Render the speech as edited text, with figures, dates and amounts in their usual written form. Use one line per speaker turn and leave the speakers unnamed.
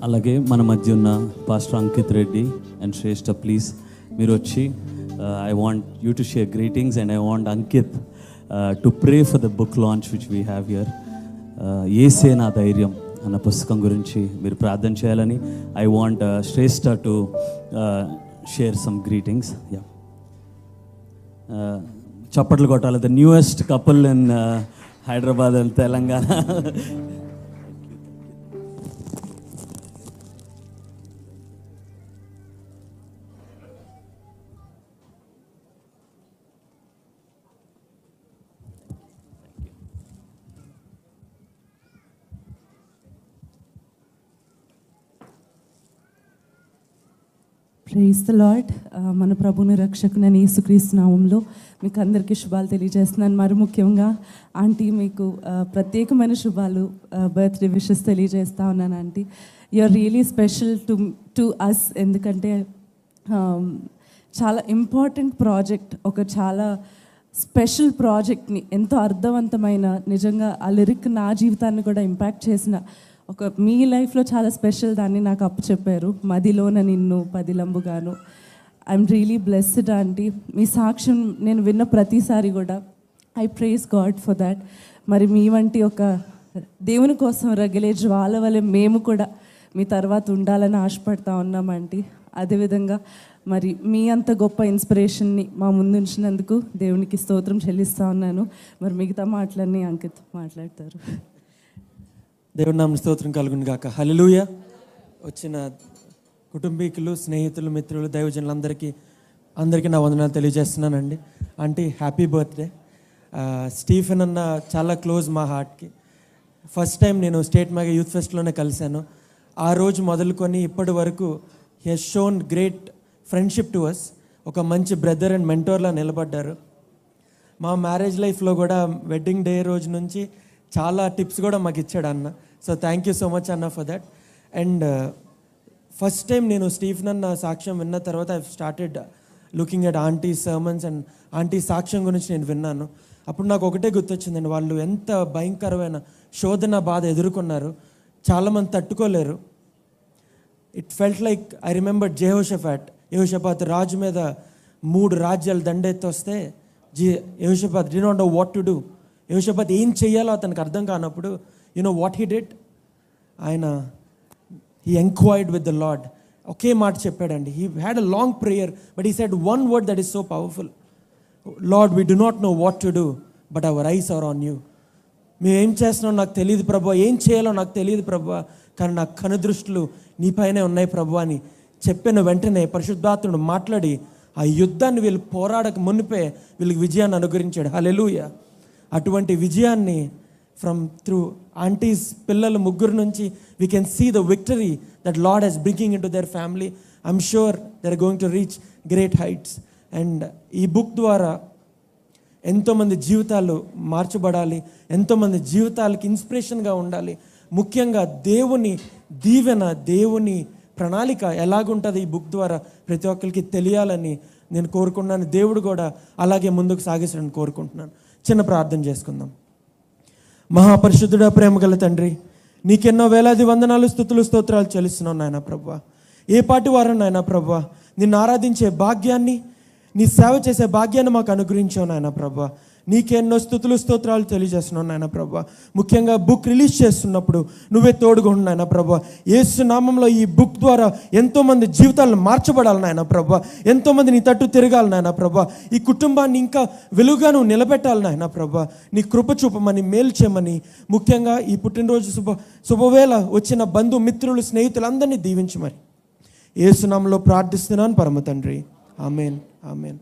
అలాగే మన మధ్య ఉన్న pastor Ankit Reddy and Shreshtha, please మీరు వచ్చి I want you to share greetings and I want Ankit to pray for the book launch which we have here. ఏసే నా ధైర్యం అన్న పుస్తకం గురించి మీరు ప్రార్థన చేయాలని I want Shreshtha to share some greetings. Yeah, చప్పట్లు కొట్టాలి. The newest couple in Hyderabad and Telangana.
Praise the Lord. మన ప్రభుని రక్షకునైన యేసుక్రీస్తు నామంలో మీకు అందరికీ శుభాలు తెలియజేస్తున్నాను. మరి ముఖ్యంగా ఆంటీ మీకు ప్రత్యేకమైన శుభాలు, బర్త్డే విషెస్ తెలియజేస్తా ఉన్నాను. Aunty, you are really special to us. ఎందుకంటే చాలా ఇంపార్టెంట్ ప్రాజెక్ట్, ఒక చాలా స్పెషల్ ప్రాజెక్ట్ని, ఎంతో అర్థవంతమైన, నిజంగా ఆ లిరిక్ నా జీవితాన్ని కూడా ఇంపాక్ట్ చేసిన ఒక మీ లైఫ్లో చాలా స్పెషల్ దాన్ని నాకు అప్పచెప్పారు. మదిలోన నిన్ను పదిలంబుగాను. I'm really blessed aunty. మీ సాక్ష్యం నేను విన్న ప్రతిసారి కూడా I praise God for that. మరి మీ వంటి ఒక దేవుని కోసం రగిలే జ్వాల వలె మేము కూడా మీ తర్వాత ఉండాలని ఆశపడతా ఉన్నాం ఆంటీ. అదేవిధంగా మరి మీ అంత గొప్ప ఇన్స్పిరేషన్ని మా ముందు ఉంచినందుకు దేవునికి స్తోత్రం చెల్లిస్తూ ఉన్నాను. మరి మిగతా మాటలన్నీ అంకిత్ మాట్లాడతారు.
దేవుడి నామ స్తోత్రం కలుగును గాక. హల్లెలూయా. వచ్చిన కుటుంబీకులు, స్నేహితులు, మిత్రులు, దైవజనులందరికీ నా వందనాలు తెలియజేస్తున్నానండి. Aunty, happy birthday. స్టీఫెన్ అన్న చాలా క్లోజ్ మా హార్ట్కి. ఫస్ట్ టైం నేను స్టేట్ మెగా యూత్ ఫెస్ట్లోనే కలిశాను. ఆ రోజు మొదలుకొని ఇప్పటి వరకు he has shown great friendship to us. ఒక మంచి బ్రదర్ అండ్ మెంటోర్లా నిలబడ్డారు. మా మ్యారేజ్ లైఫ్లో కూడా వెడ్డింగ్ డే రోజు నుంచి చాలా టిప్స్ కూడా మాకు ఇచ్చాడు అన్న. So thank you so much అన్న for that. And first time నేను స్టీఫెన్ అన్న సాక్ష్యం విన్న తర్వాత I started looking at aunty sermons and aunty సాక్ష్యం గురించి నేను విన్నాను. అప్పుడు నాకు ఒకటే గుర్తొచ్చిందండి, వాళ్ళు ఎంత భయంకరమైన శోధన, బాధ ఎదుర్కొన్నారు. చాలామంది తట్టుకోలేరు. It felt like I remember Jehoshaphat రాజు మీద 3 రాజ్యాలు దండెత్తి వస్తే Jehoshaphat did not know what to do. Jehoshaphat ఏం చెయ్యాలో అతనికి అర్థం కానప్పుడు you know what he did, ఆయన he enquired with the Lord. ఒకే మాట చెప్పాడండి. He had a long prayer but he said one word that is so powerful. Lord, we do not know what to do but our eyes are on you. మేము ఏం చేస్తున్నాం నాకు తెలియదు ప్రభు, ఏం చేయాలో నాకు తెలియదు ప్రభు, కానీ నా కనుదృష్టులు నీపైనే ఉన్నాయి ప్రభు అని చెప్పిన వెంటనే పరిశుద్ధాత్ముడు మాట్లాడి ఆ యుద్ధాన్ని వీళ్ళు పోరాడక మునిపే వీళ్ళకి విజయాన్ని అనుగ్రహించాడు. హల్లెలూయా. అటువంటి విజయాన్ని ఫ్రమ్ త్రూ ఆంటీస్ పిల్లల 3 నుంచి we can see the victory that Lord he's bringing in to their family. I'm sure they are going to reach great heights. And ఈ బుక్ ద్వారా ఎంతోమంది జీవితాలు మార్చబడాలి, ఎంతోమంది జీవితాలకి ఇన్స్పిరేషన్గా ఉండాలి. ముఖ్యంగా దేవుని దీవెన, దేవుని ప్రణాళిక ఎలాగుంటుంది ఈ బుక్ ద్వారా ప్రతి ఒక్కరికి తెలియాలని నేను కోరుకుంటున్నాను. దేవుడు కూడా అలాగే ముందుకు సాగిస్తాడని కోరుకుంటున్నాను. చిన్న ప్రార్థన చేసుకుందాం. మహాపరిశుద్ధుడా, ప్రేమగల తండ్రి, నీకెన్నో వేలాది వందనాలు, స్తుతులు, స్తోత్రాలు చెల్లిస్తున్నావు నాయన ప్రభువా. ఏ పాటి వారు నాయన ప్రభువా, నిన్ను ఆరాధించే భాగ్యాన్ని, నీ సేవ చేసే భాగ్యాన్ని మాకు అనుగ్రహించావు నాయన ప్రభువా. నీకెన్నో స్తుతులు, స్తోత్రాలు తెలియజేస్తున్నావు నాయన ప్రభువా. ముఖ్యంగా బుక్ రిలీజ్ చేస్తున్నప్పుడు నువ్వే తోడుగా ఉండు నాయన ప్రభువా. యేసు నామంలో ఈ బుక్ ద్వారా ఎంతోమంది జీవితాలను మార్చబడాలి నాయన ప్రభువా. ఎంతోమంది నీ తట్టు తిరగాలి నాయన ప్రభువా. ఈ కుటుంబాన్ని ఇంకా వెలుగుగా నువ్వు నిలబెట్టాలి నాయన ప్రభువా. నీ కృప చూపమని, మేలు చేయమని, ముఖ్యంగా ఈ పుట్టినరోజు శుభవేళ వచ్చిన బంధు మిత్రులు, స్నేహితులందరినీ దీవించమని యేసు నామంలో ప్రార్థిస్తున్నాను పరమ తండ్రి. ఆమేన్, ఆమేన్.